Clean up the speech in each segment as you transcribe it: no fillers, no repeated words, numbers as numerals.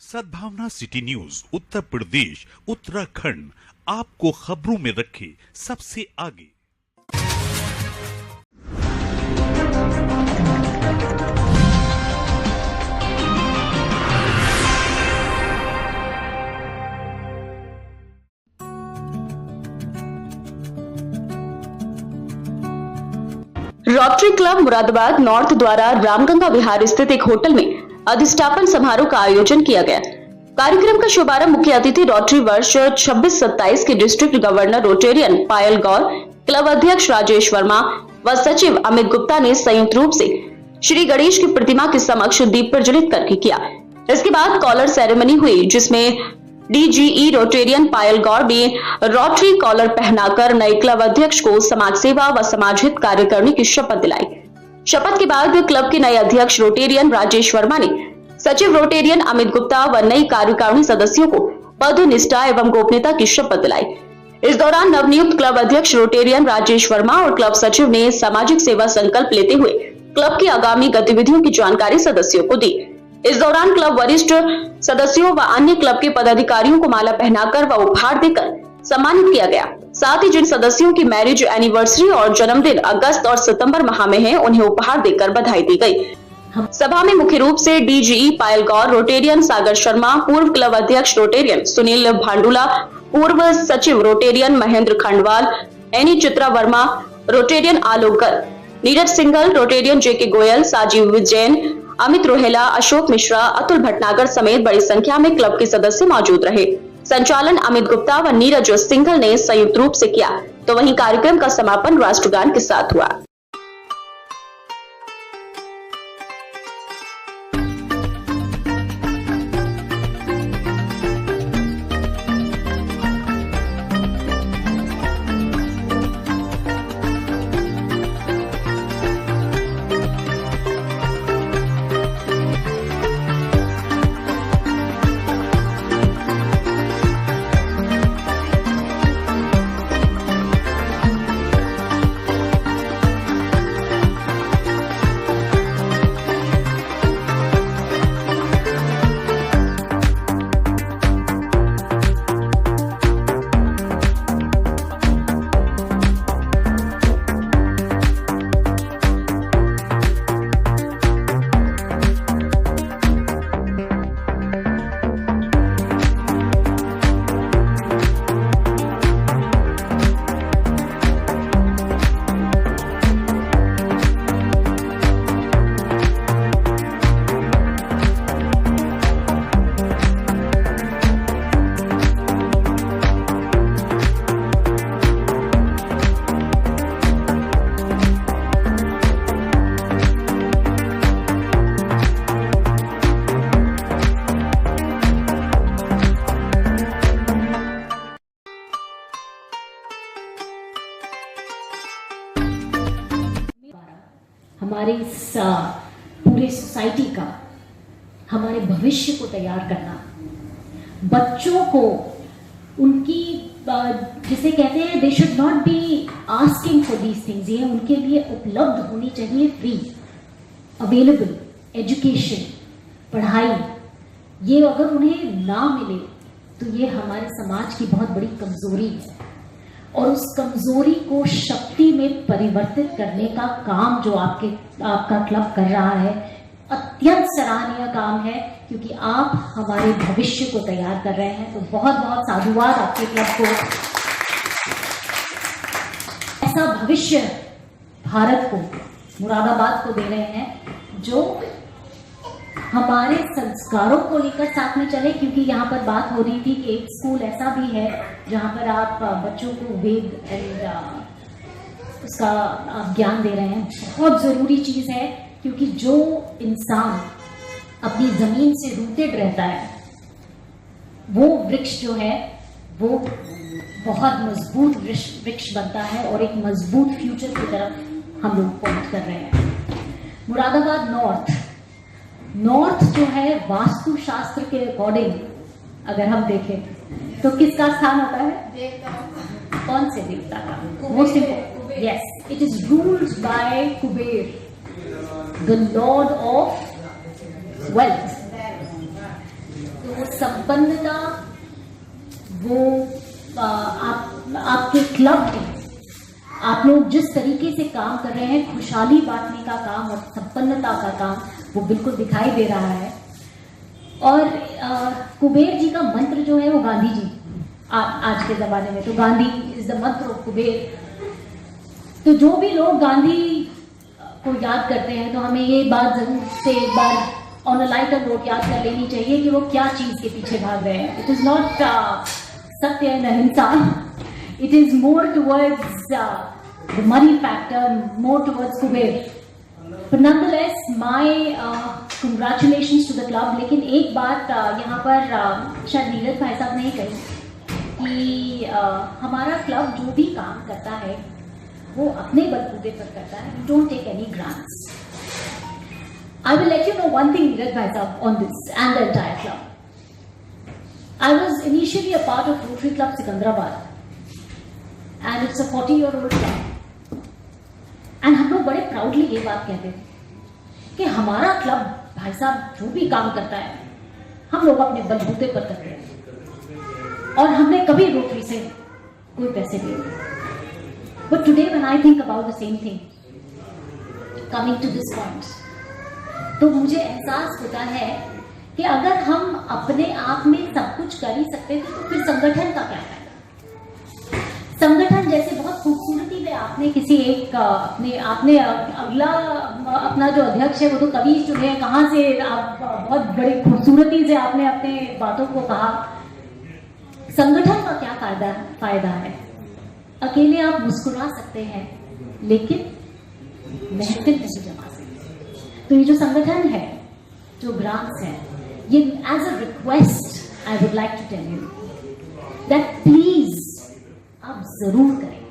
सद्भावना city news Uttar Pradesh Uttarakhand आपको खबरों में रखे सबसे आगे। रोटरी क्लब मुरादाबाद नॉर्थ द्वारा रामगंगा विहार स्थित एक होटल में अधिष्ठापन समारोह का आयोजन किया गया। कार्यक्रम का शुभारंभ मुख्य अतिथि रोटरी वर्ष 26-27 के डिस्ट्रिक्ट गवर्नर रोटेरियन पायल गौर, क्लब अध्यक्ष राजेश वर्मा व सचिव अमित गुप्ता ने संयुक्त रूप से श्री गणेश की प्रतिमा के समक्ष दीप प्रज्वलित करके किया। इसके बाद कॉलर सेरेमनी हुई, जिसमें डीजीई रोटेरियन पायल गौर ने रोटरी कॉलर पहनाकर नए क्लब अध्यक्ष को समाज सेवा व समाज हित कार्य करने की शपथ दिलाई। शपथ के बाद क्लब के नए अध्यक्ष रोटेरियन राजेश वर्मा ने सचिव रोटेरियन अमित गुप्ता व नई कार्यकारिणी सदस्यों को पद, निष्ठा एवं गोपनीयता की शपथ दिलाई। इस दौरान नवनियुक्त क्लब अध्यक्ष रोटेरियन राजेश वर्मा और क्लब सचिव ने सामाजिक सेवा संकल्प लेते हुए क्लब की आगामी गतिविधियों की जानकारी सदस्यों को दी। इस दौरान क्लब वरिष्ठ सदस्यों व अन्य क्लब के पदाधिकारियों को माला पहनाकर व उपहार देकर सम्मानित किया गया। साथ ही जिन सदस्यों की मैरिज एनिवर्सरी और जन्मदिन अगस्त और सितंबर माह में है, उन्हें उपहार देकर बधाई दी गई। सभा में मुख्य रूप से डीजीई पायल गौर, रोटेरियन सागर शर्मा, पूर्व क्लब अध्यक्ष रोटेरियन सुनील भांडुला, पूर्व सचिव Rotarian Mahendra Khandwal, Ann Chitra Verma, Rotarian Alokar, Neeraj Singhal, Rotarian JK Goyal, Sajeev Jain, Amit Rohela, Ashok Mishra, Atul Bhatnagar समेत बड़ी संख्या में क्लब के सदस्य मौजूद रहे। संचालन अमित गुप्ता व नीरज सिंघल ने संयुक्त रूप से किया, तो वहीं कार्यक्रम का समापन राष्ट्रगान के साथ हुआ। हमारे इस पूरे सोसाइटी का, हमारे भविष्य को तैयार करना, बच्चों को उनकी जिसे कहते हैं they should not be asking for these things, ये उनके लिए उपलब्ध होनी चाहिए, फ्री अवेलेबल एजुकेशन, पढ़ाई। ये अगर उन्हें ना मिले तो ये हमारे समाज की बहुत बड़ी कमजोरी है, और उस कमजोरी को शक्ति में परिवर्तित करने का काम जो आपका क्लब कर रहा है, अत्यंत सराहनीय काम है, क्योंकि आप हमारे भविष्य को तैयार कर रहे हैं। तो बहुत बहुत साधुवाद आपके क्लब को। ऐसा भविष्य भारत को, मुरादाबाद को दे रहे हैं जो हमारे संस्कारों को लेकर साथ में चले। क्योंकि यहाँ पर बात हो रही थी कि एक स्कूल ऐसा भी है जहाँ पर आप बच्चों को वेद एंड उसका आप ज्ञान दे रहे हैं। बहुत ज़रूरी चीज़ है, क्योंकि जो इंसान अपनी ज़मीन से रूटेड रहता है, वो वृक्ष जो है वो बहुत मजबूत वृक्ष बनता है और एक मजबूत फ्यूचर की तरफ हम लोग पहुँच कर रहे हैं। मुरादाबाद नॉर्थ जो है, वास्तु शास्त्र के अकॉर्डिंग अगर हम देखें तो किसका स्थान होता है? देवता। कौन से देवता का? Most important, yes, it is ruled by Kuber, the Lord of wealth. तो वो संपन्नता, वो आपके क्लब में आप लोग जिस तरीके से काम कर रहे हैं, खुशहाली बांटने का काम और संपन्नता का काम, वो बिल्कुल दिखाई दे रहा है। और कुबेर जी का मंत्र जो है वो गांधी जी, आज के ज़माने में तो गांधी इज द मंत्र ऑफ कुबेर। तो जो भी लोग गांधी को याद करते हैं तो हमें ये बात जरूर से एक बार ऑन अ लाइटर नोट याद कर लेनी चाहिए कि वो क्या चीज़ के पीछे भाग रहे हैं। इट इज़ नॉट सत्य एंड अहिंसा, it is more towards the money factor, more towards Kuber. But nonetheless, my congratulations to the club. लेकिन एक बात यहाँ पर शायद नीरज भाई साहब ने कही कि हमारा क्लब जो भी काम करता है वो अपने बलबूते पर करता है. We don't take any grants. I will let you know one thing, Neeraj भाई साहब, on this and the entire club. I was initially a part of Rotary Club Sikandrabad. And it's a 40-year-old club. And हम लोग बड़े proudly ये बात कहते थे कि हमारा क्लब भाई साहब जो भी काम करता है हम लोग अपने बलबूते पर करते हैं और हमने कभी रोटरी से कोई पैसे नहीं लिए. But today when I think about the same thing, coming to this point, तो मुझे एहसास होता है कि अगर हम अपने आप में सब कुछ कर ही सकते थे तो फिर संगठन का क्या है. संगठन जैसे बहुत खूबसूरती से आपने किसी एक आपने अगला अपना जो अध्यक्ष है वो तो कभी चुने, कहाँ से आप बहुत बड़ी खूबसूरती से आपने अपने बातों को कहा. संगठन का क्या फायदा है. अकेले आप मुस्कुरा सकते हैं लेकिन महफिल नहीं जमा सकते. तो ये जो संगठन है, जो ग्रांट्स है, ये as a request I would like to tell you that please आप जरूर करें,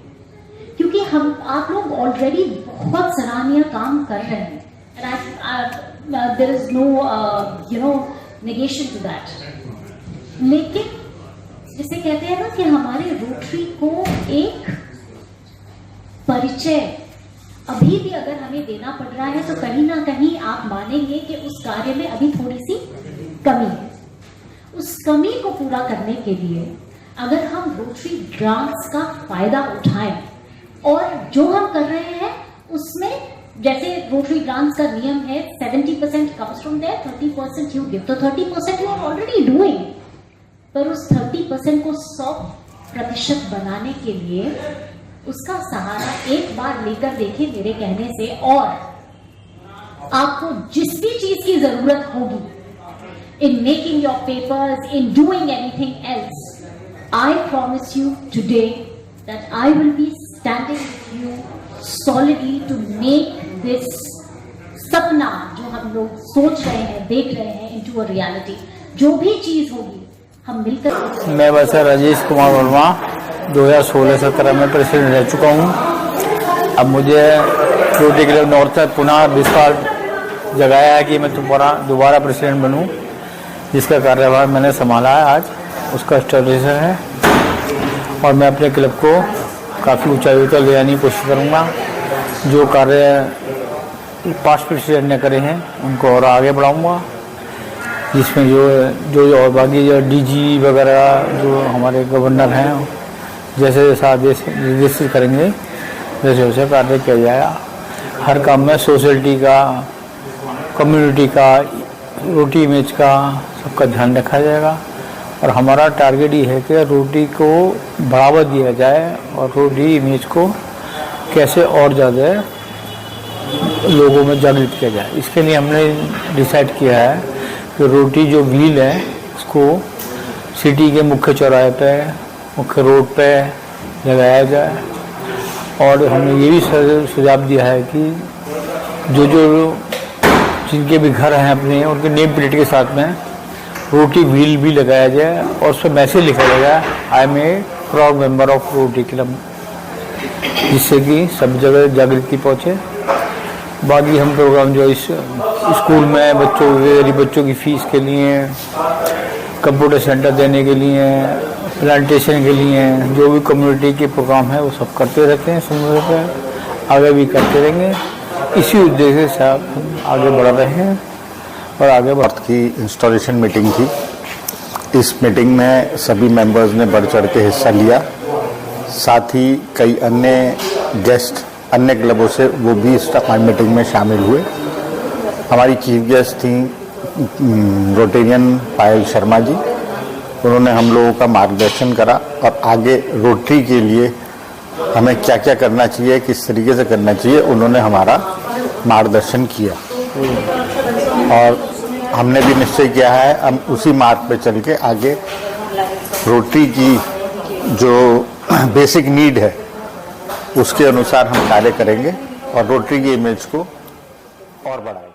क्योंकि आप लोग ऑलरेडी बहुत सराहनीय काम कर रहे हैं. There is no negation to that. लेकिन जिसे कहते हैं ना कि हमारे रोटरी को एक परिचय अभी भी अगर हमें देना पड़ रहा है तो कहीं ना कहीं आप मानेंगे कि उस कार्य में अभी थोड़ी सी कमी है. उस कमी को पूरा करने के लिए अगर हम रोटरी ग्रांट्स का फायदा उठाएं और जो हम कर रहे हैं उसमें, जैसे रोटरी ग्रांट्स का नियम है 70% comes from there, 30% you give, तो 30% यू आर ऑलरेडी डूइंग. पर उस 30% को 100% बनाने के लिए उसका सहारा एक बार लेकर देखिए मेरे कहने से, और आपको जिस भी चीज की जरूरत होगी, in making your papers, in doing anything else, I promise you today that I will be standing with you solidly to make this सपना जो हम लोग सोच रहे हैं, देख रहे हैं, into a reality. जो भी चीज होगी हम मिलकर. मैं वैसे राजेश कुमार वर्मा 2016-17 में प्रेसिडेंट रह चुका हूँ. अब मुझे रोटरी क्लब नॉर्थ से पुनः विस्तार जगाया है कि मैं दोबारा प्रेसिडेंट बनूं, जिसका कार्यभार मैंने संभाला है आज, उसका एस्टेब्लिशर है. और मैं अपने क्लब को काफ़ी ऊंचाई तक ले जाने की कोशिश करूँगा. जो कार्य पास्ट प्रेसिडेंट ने करे हैं उनको और आगे बढ़ाऊँगा, जिसमें जो और बाकी जो डीजी वगैरह जो हमारे गवर्नर हैं जैसे जैसे आदेश निर्देशित करेंगे वैसे वैसे कार्य किया जाएगा. हर काम में सोसाइटी का, कम्युनिटी का, रोटी इमेज का सबका ध्यान रखा जाएगा. और हमारा टारगेट ये है कि रोटी को बढ़ावा दिया जाए और रोटी इमेज को कैसे और ज़्यादा लोगों में जागृत किया जाए. इसके लिए हमने डिसाइड किया है कि रोटी जो व्हील है उसको सिटी के मुख्य चौराहे पे, मुख्य रोड पे लगाया जाए. और हमने ये भी सुझाव दिया है कि जो जिनके भी घर हैं अपने, उनके नेम प्लेट के साथ में रोटी व्हील भी लगाया जाए और उस पर मैसेज लिखा जाएगा, I am a proud member of Rotary Club, जिससे कि सब जगह जागृति पहुँचे. बाकी हम प्रोग्राम जो इस स्कूल में गरीब बच्चों की फीस के लिए, कंप्यूटर सेंटर देने के लिए, प्लांटेशन के लिए, जो भी कम्युनिटी के प्रोग्राम है वो सब करते रहते हैं समय पर, आगे भी करते रहेंगे. इसी उद्देश्य से आप आगे बढ़ रहे हैं और आगे बढ़. की इंस्टॉलेशन मीटिंग थी इस मीटिंग में सभी मेंबर्स ने बढ़ चढ़ के हिस्सा लिया। साथ ही कई अन्य गेस्ट अन्य क्लबों से वो भी इस मीटिंग में शामिल हुए। हमारी चीफ गेस्ट थी रोटेरियन पायल शर्मा जी। उन्होंने हम लोगों का मार्गदर्शन करा और आगे रोटरी के लिए हमें क्या क्या करना चाहिए, किस तरीके से करना चाहिए, उन्होंने हमारा मार्गदर्शन किया और हमने भी निश्चय किया है हम उसी मार्ग पे चल के आगे रोटरी की जो बेसिक नीड है उसके अनुसार हम कार्य करेंगे और रोटरी की इमेज को और बढ़ाएंगे।